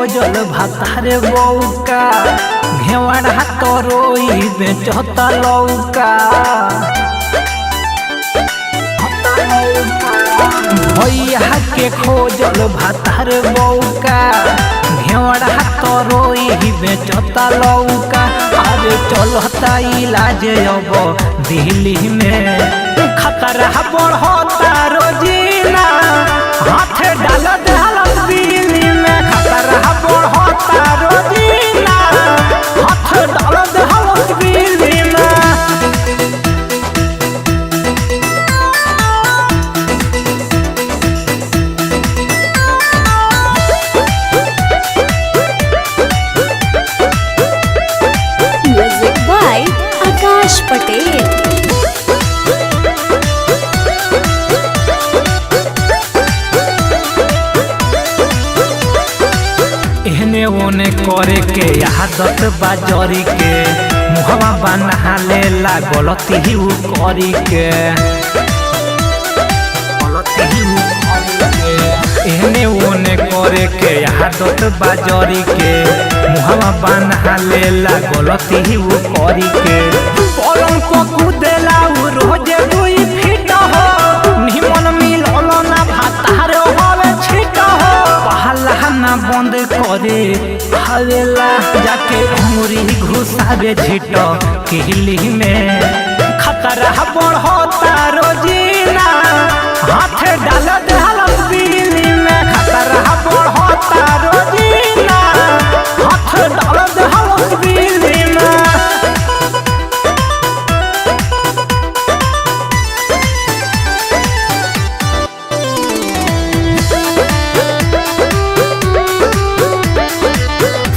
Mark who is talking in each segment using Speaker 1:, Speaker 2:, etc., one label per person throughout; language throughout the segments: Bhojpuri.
Speaker 1: खोजल भातारे बौका घेवड़ा तरोई बेचता लौका भैया के खोजल भातारे बौका घेवड़ा तरोई बेचता लौका अरे चलता इलाज अब दिल्ली में खतरा बढ़ता रोजीना हाथ डाल डालत बिजली में खतरा बढ़ता रोजीना हाथ डाल डालत बिजली में।
Speaker 2: म्यूजिक बाय आकाश पटेल।
Speaker 1: एहने ओने करे के आदत बाजरी के मुहवा बना लेला गलती ही उ करी के एहने ओने करे के आदत बाजरी के मुहवा बना लेला गलती ही उ करी के पलंग को कूदेला उ रोजे 2 फीट हो निमन मिलल ना भातार होवे छिट हो पहला ना बंद करे हवेला जाके उंगली घुसावे झिट किली में खतरा बढ़ता रोजीना हाथ डाल डाल बिजली में खतरा बढ़ता रोजीना हाथ डाल डाल बिजली में।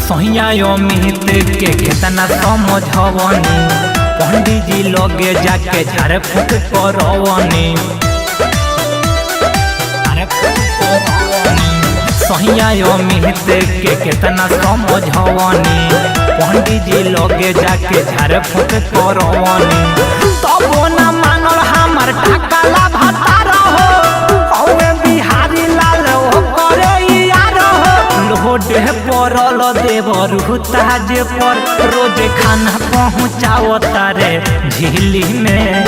Speaker 1: सहिया अमित के केतना समझवनी पंडित जी लगे जाके झाड़ फूक करवनी सहिया अमित के केतना समझवनी पंडित जी लगे जाके झाड़ फूक करवनी तब ना मानल हमार टाकाला भातार हो कौवे बिहारी लाल हो करे यार हो लोडे पड़ल देवर ताज पर रोज खाना पहुँचावता रे झिली में।